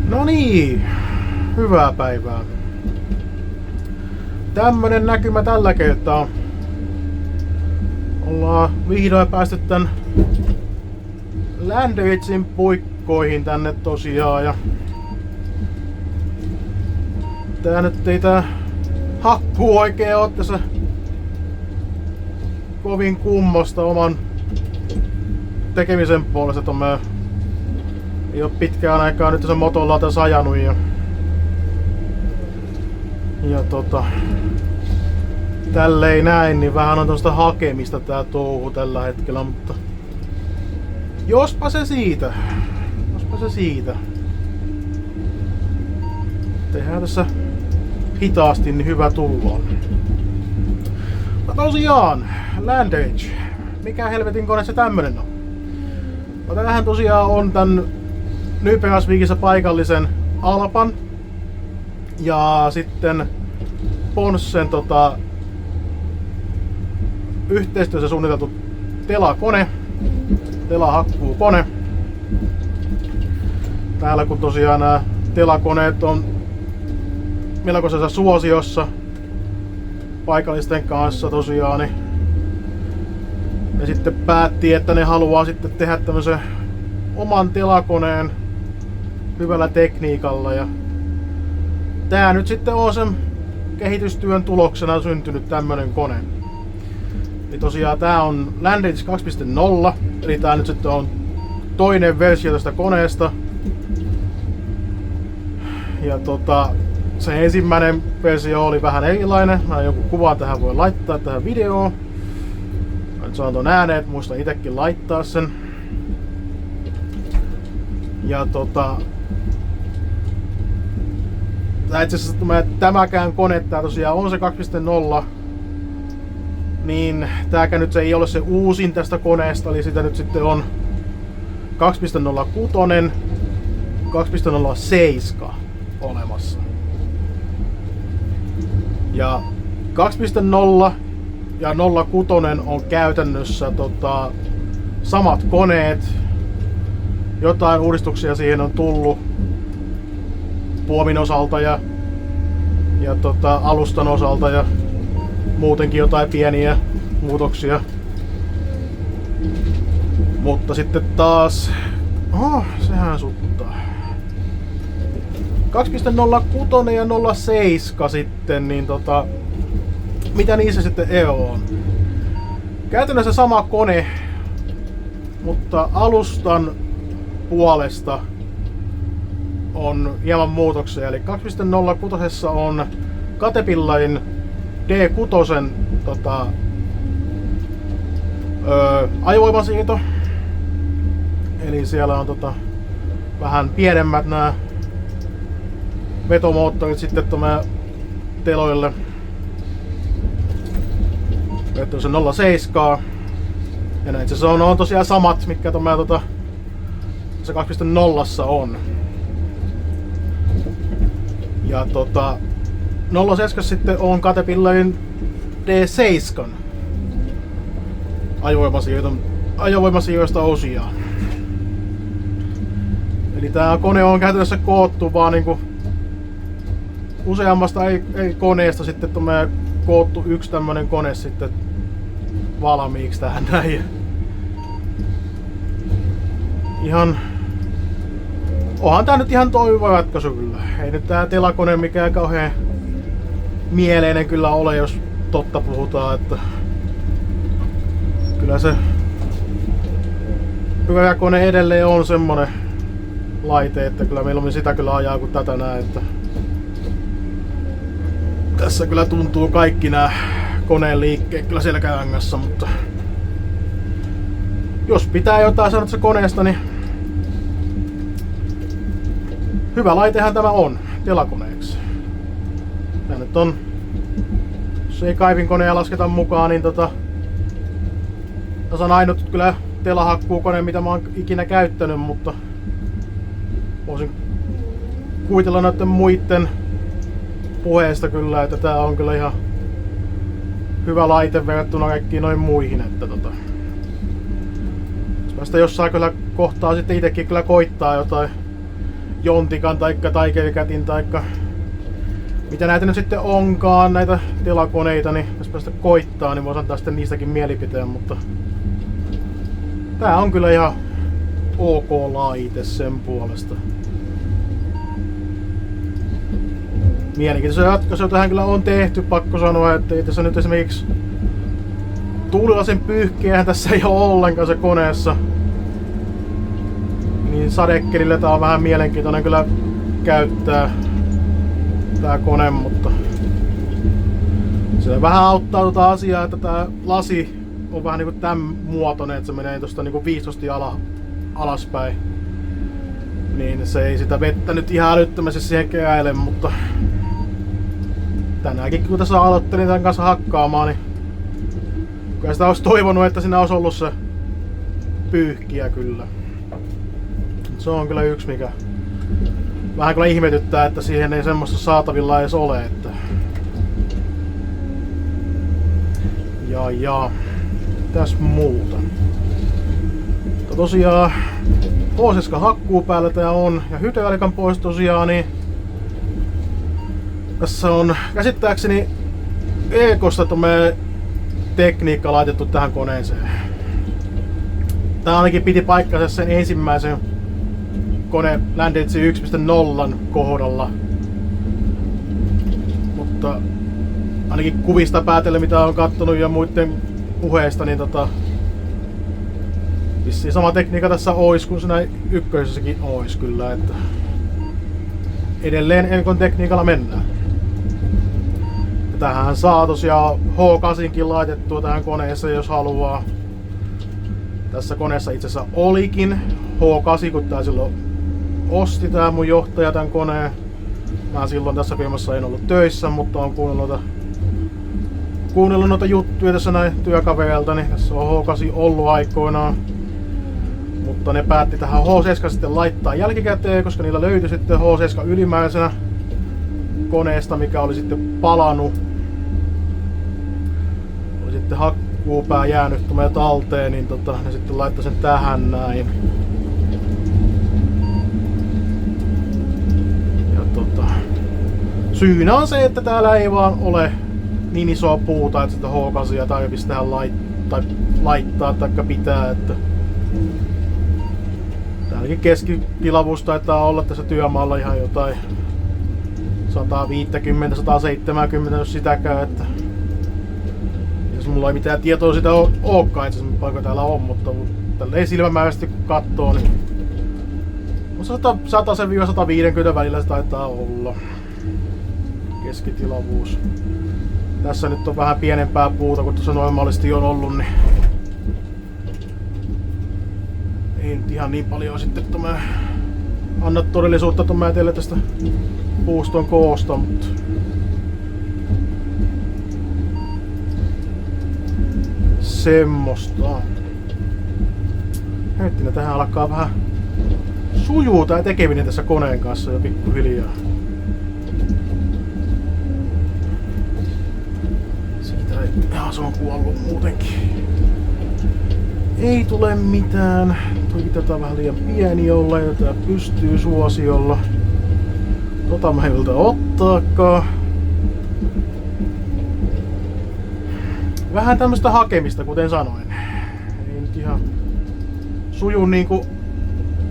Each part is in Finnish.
No niin, hyvää päivää. Tämmönen näkymä tällä kertaa. Ollaan vihdoin päästy tän Landridgein puikkoihin tänne tosiaan. Ja tää nyt ei tää hakkuu oikein oo tässä kovin kummosta oman tekemisen puolesta. Mä ei oo pitkään aikaa nyt tässä motolla tässä ajanut ja tälleen näin, niin vähän on tosta hakemista tää touhu tällä hetkellä, mutta jospa se siitä. Tehdään tässä hitaasti, niin hyvä tullaan. No tosiaan, Landridge. Mikä helvetin kone se tämmönen on? No tämähän tosiaan on tän New Brunswickissa paikallisen Alpan ja sitten Ponssen yhteistyössä suunniteltu telakone, telahakkuukone. Täällä kun tosiaan nämä telakoneet on melkoisessa suosiossa paikallisten kanssa tosiaan, niin ne sitten päätti, että ne haluaa sitten tehdä tämmöisen oman telakoneen hyvällä tekniikalla, ja tää nyt sitten on sen kehitystyön tuloksena syntynyt tämmönen kone. Eli tosiaan tää on Landridge 2.0, eli tää nyt sitten on toinen versio tästä koneesta. Ja se ensimmäinen versio oli vähän erilainen. Mä joku kuvan tähän voi laittaa tähän videoon. Mä nyt saan ton ääneen, että muistan itekin laittaa sen. Ja tää itse asiassa tämäkään kone, tää tosiaan on se 2.0. Niin tääkään nyt se ei ole se uusin tästä koneesta, eli sitä nyt sitten on 2.06, 2.07 olemassa. Ja 2.0 ja 06 on käytännössä samat koneet. Jotain uudistuksia siihen on tullut puomin osalta ja alustan osalta ja muutenkin jotain pieniä muutoksia. Mutta sitten taas sehän suttaa. 2.06 ja 07 sitten, niin mitä niissä sitten ero on? Käytännössä sama kone, mutta alustan puolesta on hieman muutoksia. Eli 2.06 on Caterpillarin D6 ajovoimansiirto. Eli siellä on vähän pienemmät nämä vetomoottorit sitten teloille. Että se 07. Ja näin se on tosiaan samat, mitkä se 2.0 on. Ja 07 sitten on Caterpillarin D7 ajovoimasiirrosta osia. Eli tää kone on käytännössä koottu vaan niinku useammasta ei koneesta sitten koottu yksi tämmönen kone sitten valmiiksi tähän näin. Onhan tää nyt ihan toimiva ratkaisu kyllä. Ei nyt tää telakone mikään kauhean mieleinen kyllä ole, jos totta puhutaan, että kyllä se pyöräkone edelleen on semmonen laite, että kyllä meillä sitä kyllä ajaa kuin tätä näin, että tässä kyllä tuntuu kaikki nämä koneen liikkeet kyllä selkärangassa, mutta jos pitää jotain sanoa tästä koneesta, niin hyvä laitehan tämä on telakoneeksi. Tää nyt on, jos ei kaivinkoneja lasketa mukaan, niin tässä on ainut kyllä telahakkuukone, mitä mä oon ikinä käyttänyt, mutta voisin kuvitella noiden muiden puheesta kyllä, että tää on kyllä ihan hyvä laite verrattuna kaikkiin noin muihin, että jos mä sitä jossain kyllä kohtaa sitten itekin kyllä koittaa Jontikan taikka Tigercatin taikka mitä näitä nyt sitten onkaan, näitä telakoneita, niin jos päästä koittaa, niin voisi antaa sitten niistäkin mielipiteen, mutta tää on kyllä ihan ok laite sen puolesta. Mielenkiintoisia ratkaisuja tähän kyllä on tehty, pakko sanoa, että ei tässä nyt esimerkiksi tuulilasin pyyhkiähän tässä ei ole ollenkaan se koneessa. Niin sadekelillä tää on vähän mielenkiintoinen kyllä käyttää tää kone, mutta se vähän auttaa tuota asiaa, että tää lasi on vähän niinku tämän muotoinen, että se menee tosta niinku 15 alaspäin. Niin se ei sitä vettä nyt ihan älyttömästi siihen keäile, mutta tänäänkin kun tässä aloittelin tämän kanssa hakkaamaan, niin kyllä sitä olisi toivonut, että siinä olisi ollut se pyyhkiä kyllä. Se on kyllä yksi mikä vähän kyllä ihmetyttää, että siihen ei semmoista saatavilla edes ole, että ja mitäs muuta. Mutta tosiaan H7 hakkuu päällä tää on ja hydraulikan pois tosiaan, niin tässä on käsittääkseni Ekosta tommoinen tekniikka laitettu tähän koneeseen. Tää ainakin piti paikkansa sen ensimmäisen kone Landedge 1.0 kohdalla. Mutta ainakin kuvista päätellen mitä on kattonut ja muiden puheista, niin vissiin sama tekniikka tässä ois kuin siinä ykkösessäkin ois kyllä, että edelleen Enkon tekniikalla mennään. Ja tähän saa tosiaan H8kin laitettua tähän koneessa jos haluaa. Tässä koneessa itse asiassa olikin H8, kun tää silloin osti tää mun johtaja tän koneen. Mä silloin tässä firmassa en ollut töissä, mutta on kuunnellut noita juttuja tässä näin työkavereilta, niin tässä on H8 ollut aikoinaan. Mutta ne päätti tähän H7 sitten laittaa jälkikäteen, koska niillä löytyi sitten H7 ylimmäisenä koneesta, mikä oli sitten palanut. Oli sitten hakkuupää jäänyt tuonne talteen, niin ne sitten laittoi sen tähän näin. Ja syynä on se, että täällä ei vaan ole niin isoa puuta, että sitä H8 tarvitsisi tähän laittaa tai pitää. Että täälläkin keskitilavuus taitaa olla tässä työmaalla ihan jotain 150-170 jos sitäkään, että jos mulla ei mitään tietoa sitä olekaan itse asiassa paikka täällä on, mutta tälleen silmämääräisesti kun katsoo, niin 100-150 välillä se taitaa olla keskitilavuus. Tässä nyt on vähän pienempää puuta kuin tuossa normaalisti on ollut, niin ei nyt ihan niin paljon sitten anna todellisuutta teille tästä puuston koosta, mutta semmosta. Hetkinen, tähän alkaa vähän sujuu tää tekeminen tässä koneen kanssa jo pikkuhiljaa. Siitä ei ihan se on kuollut muutenkin. Ei tule mitään. Toki tätä on vähän liian pieni olla ja tää pystyy suosiolla. Tota mä en yltä ottaakaan. Vähän tämmöstä hakemista, kuten sanoin. Ei nyt ihan suju niinku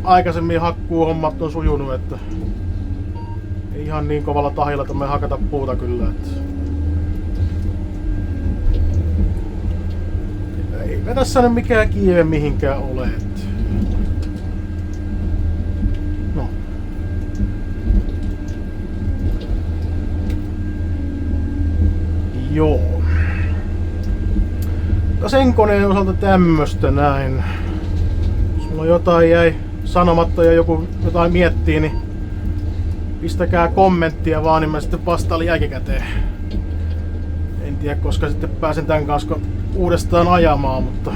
aikaisemmin hakkuuhommat on sujunut, että ei ihan niin kovalla tahilla tämmöinen hakata puuta kyllä. Että eipä tässä nyt mikään kiire mihinkään ole. Että no. Joo. Sen koneen osalta tämmöstä näin. Jos mulla jotain jäi sanomatta ja joku jotain miettii, niin pistäkää kommenttia vaan, niin mä sitten vastaan jälkikäteen. En tiedä koska sitten pääsen tän kanssa uudestaan ajamaan, mutta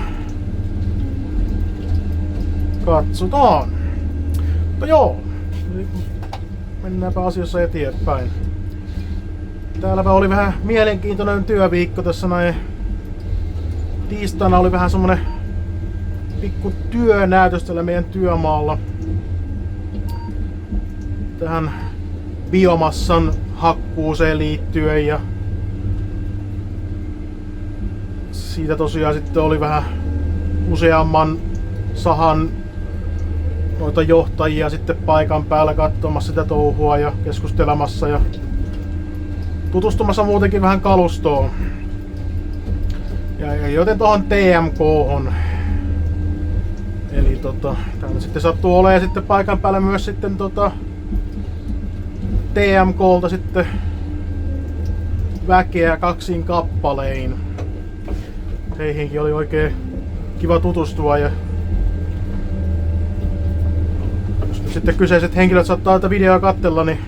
katsotaan. Mutta joo, mennäänpä asiassa eteenpäin. Täälläpä oli vähän mielenkiintoinen työviikko tässä näin. Tiistaina oli vähän semmonen pikku työnäytös tällä meidän työmaalla. tähän biomassan hakkuuseen liittyen, ja siitä tosiaan sitten oli vähän useamman sahan noita johtajia sitten paikan päällä katsomassa sitä touhua ja keskustelemassa ja tutustumassa muutenkin vähän kalustoon. Ja joten tuohon TMK:hon. Eli täällä sitten sattuu olemaan sitten paikan päällä myös sitten TMK:lta sitten väkeä kaksin kappalein. Heihinkin oli oikein kiva tutustua, ja jos nyt sitten kyseiset henkilöt saattaa tätä videoa katsella, niin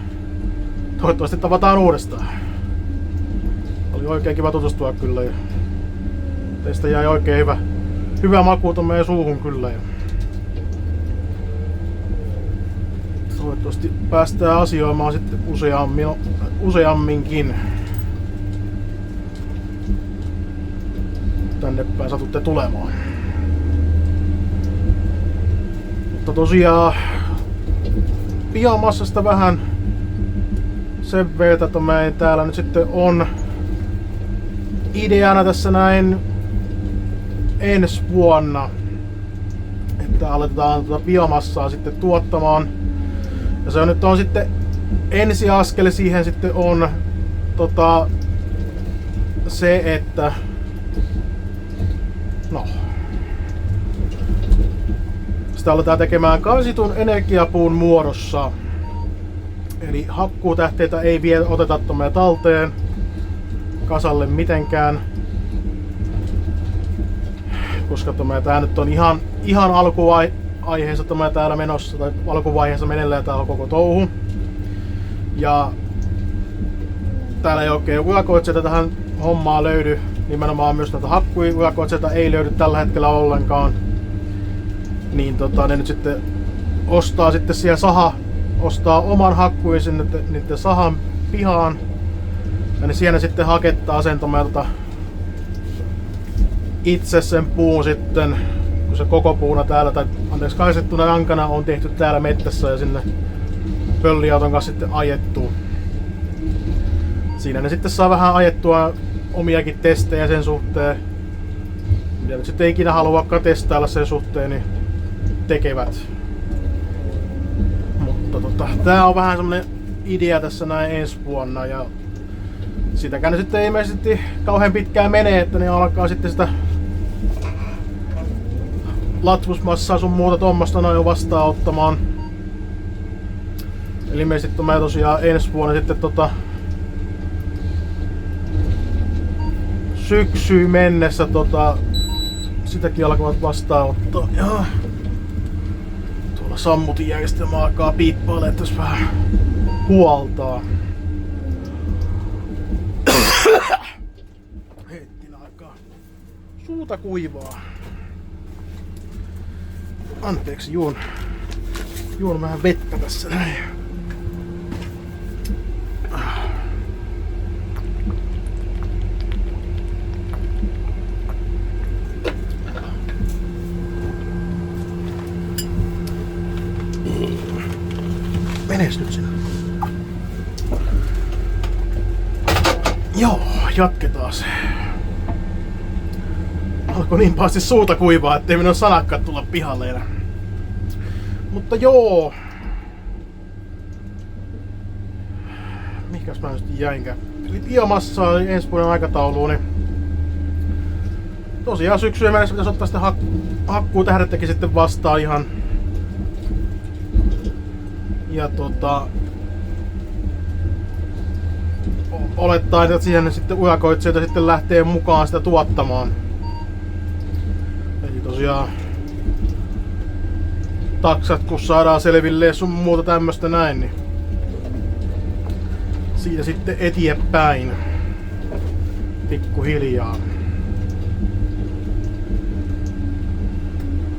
toivottavasti tavataan uudestaan. Oli oikein kiva tutustua kyllä, ja teistä jäi oikein hyvä maku tuon meidän suuhun kyllä. Ja toivottavasti päästään asioimaan sitten useamminkin. Tänne päin satutte tulemaan. Mutta tosiaan biomassasta vähän sen verran, että meidän täällä nyt sitten on ideana tässä näin ensi vuonna, että aletaan biomassaa sitten tuottamaan. Ja se on nyt sitten ensiaskel siihen sitten on se, että sitä aletaan tekemään karsitun energiapuun muodossa. Eli hakkuutähteitä ei vielä oteta tuonne talteen kasalle mitenkään. Koska tää nyt on ihan alkuvaiheessa täällä menossa, tai alkuvaiheessa meneillään tää koko touhu. Ja täällä ei oikein urakoitsijoita tähän hommaan löydy. Nimenomaan myös näitä hakkuurakoitsijoita ei löydy tällä hetkellä ollenkaan. Niin ne nyt sitten ostaa sitten siellä ostaa oman hakkuin sinne niiden sahan pihaan. Ja ne siellä sitten hakettaa asentamaan itse sen puun sitten, kun se koko puuna täällä, tai anteeksi kaisettuna rankana on tehty täällä mettässä ja sinne pölliauton kanssa sitten ajettu. Siinä ne sitten saa vähän ajettua omiakin testejä sen suhteen. Mitä nyt sitten ikinä haluakaan testailla sen suhteen, niin tekevät. Mutta tää on vähän semmonen idea tässä näin ensi vuonna, ja sitäkään ne sitten ilmeisesti kauhean pitkään menee, että ne alkaa sitten sitä latvusmassaa sun muuta tuommoista noin jo vastaanottamaan. Eli ilmeisesti mä tosiaan ensi vuonna sitten syksyyn mennessä sitäkin alkavat vastaanottaa. Ja tuolla sammutijärjestelmä alkaa piippailemaan tässä vähän huoltaa. Hetkin aikaa suuta kuivaa. Anteeksi, juon vähän vettä tässä näin. Menes nyt sinne. Joo, jatketaan. Alkoi niin pahasti suuta kuivaa, ettei minun sanakkaat tulla pihalle enää. Mutta joo. Mikäs mä nyt jäinkään? Eli biomassaa ensi vuoden aikatauluun, niin tosiaan syksyyn mennessä pitäisi ottaa sitten hakkuutähdettäkin sitten vastaan ihan. Ja olettaa, että siihen sitten urakoitsijoita sitten lähtee mukaan sitä tuottamaan. Eli tosiaan taksat kun saadaan selville sun muuta tämmöstä näin, niin siitä sitten eteenpäin pikkuhiljaa.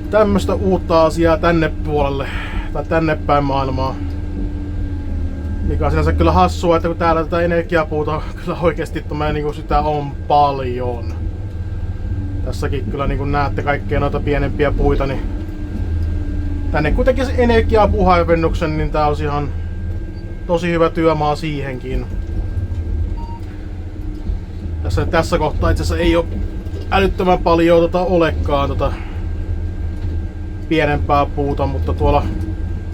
Tämmöstä uutta asiaa tänne puolelle tai tänne päin maailmaa. Mikä on sinänsä kyllä hassua, että kun täällä tätä energiapuuta kyllä oikeesti niin sitä on paljon. Tässäkin kyllä niin kuin näette kaikkea noita pienempiä puita, niin tänne kuitenkin se energiapuuharvennuksen, niin tää olisi tosi hyvä työmaa siihenkin. Tässä kohtaa itse asiassa ei ole älyttömän paljon olekaan pienempää puuta, mutta tuolla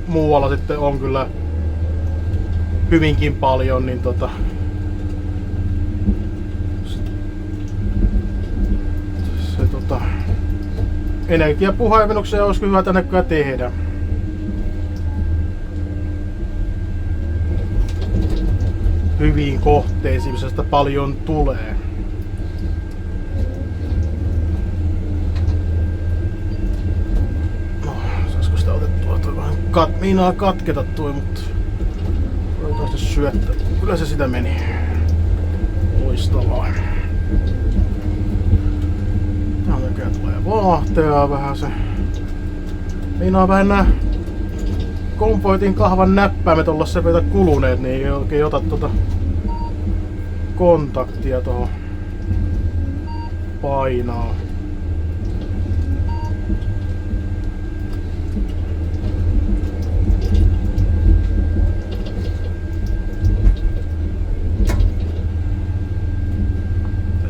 muualla sitten on kyllä hyvinkin paljon, niin energiapuuhaimennuksia olisi hyvä tänne kyllä tehdä. Hyviin kohteisiin, missä sitä paljon tulee. No, saisiko sitä otettua? Toi vähän meinaa katketa toi, mutta voidaan sitä syöttää. Kyllä se sitä meni. Loistavaa. Tää näköjään tulee vaahteaa vähän se. Meinaa vähän nää kompoitin kahvan näppäimet olla sen verran kuluneet, niin ei oikein ota kontaktia tuohon painaa.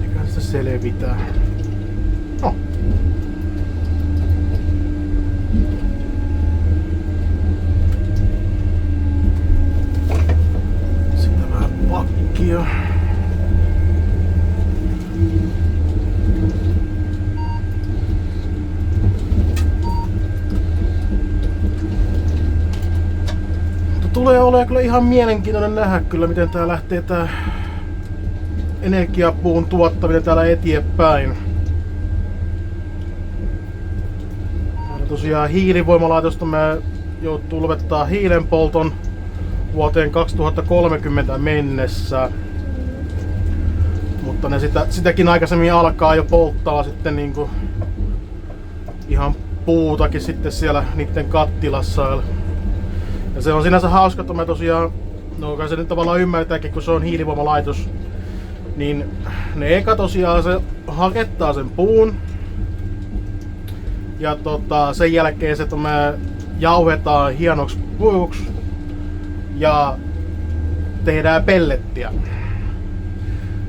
Eiköhän sitä selvitään. No. Pakkia. Tulee olemaan kyllä ihan mielenkiintoinen nähdä kyllä, miten tää lähtee tää energiapuun tuottaminen täällä eteenpäin. Täällä tosiaan hiilivoimalaitosta me joutuu lopettaa hiilenpolton vuoteen 2030 mennessä. Mutta ne sitäkin aikaisemmin alkaa jo polttaa sitten niinku ihan puutakin sitten siellä niiden kattilassa. Ja se on sinänsä hauska, että me tosiaan, no kai se nyt tavallaan ymmärtääkin, kun se on hiilivoimalaitos, niin ne eka tosiaan se hakettaa sen puun. Ja sen jälkeen se me jauhetaan hienoksi puuksi. Ja tehdään pellettiä.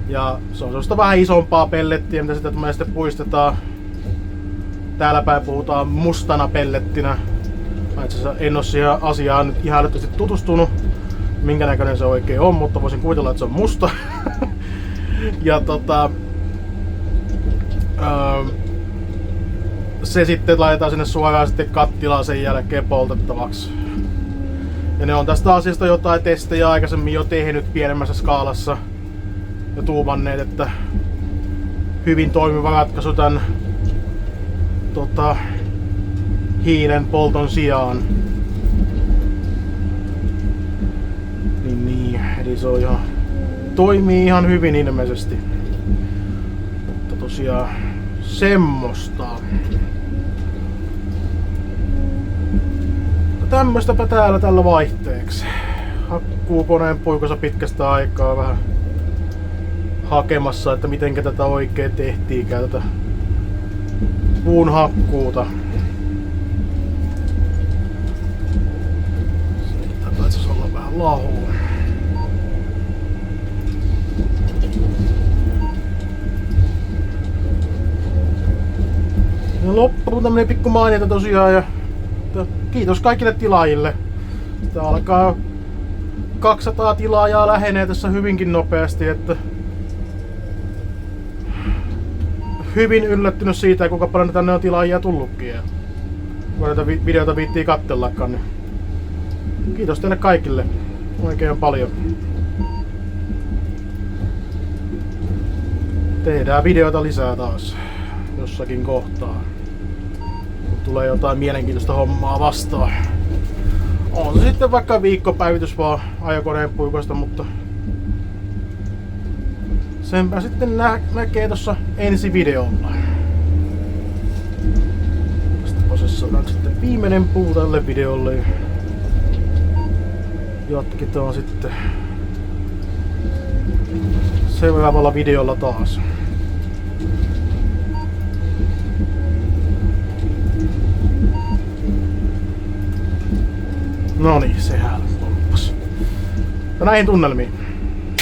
Ja se on sellaista vähän isompaa pellettiä, mitä sitten puistetaan. Täällä päin puhutaan mustana pellettinä. Mä itse asiassa en oo siihen asiaan nyt ihan älyttömästi tutustunut, minkä näköinen se oikein on, mutta voisin kuvitella, että se on musta. Ja se sitten laitetaan sinne suoraan sitten kattilaan sen jälkeen poltettavaksi. Ja ne on tästä asiasta jotain testejä aikaisemmin jo tehnyt pienemmässä skaalassa ja tuumanneet, että hyvin toimiva ratkaisu tän hiilen polton sijaan. Niin, eli se on toimii ihan hyvin ilmeisesti. Mutta tosiaan semmoista. Tämmöstäpä täällä tällä vaihteeksi. Hakkuukoneen puikossa pitkästä aikaa vähän hakemassa, että mitenkä tätä oikein tehtiinkään, tätä puun hakkuuta. Siitä taisi olla vähän lahua. Ja loppuun tämmönen pikku mainita tosiaan, ja kiitos kaikille tilaajille. Tää alkaa 200 tilaajaa lähenee tässä hyvinkin nopeasti, että hyvin yllättynyt siitä, kuinka paljon tänne on tilaajia tullutkin. Ja kun näitä videoita viittii katsellakaan, niin kiitos teille kaikille oikein paljon. Tehdään videoita lisää taas jossakin kohtaa. Tulee jotain mielenkiintoista hommaa vastaan. On se sitten vaikka viikkopäivitys vaan ajokoneen puikoista, mutta senpä sitten näkee tossa ensi videolla. Tästä prosessoidaan sitten viimeinen puu tälle videolle. Jatketaan sitten seuraavalla videolla taas. No niin, sehän pompas. näihin tunnelmiin.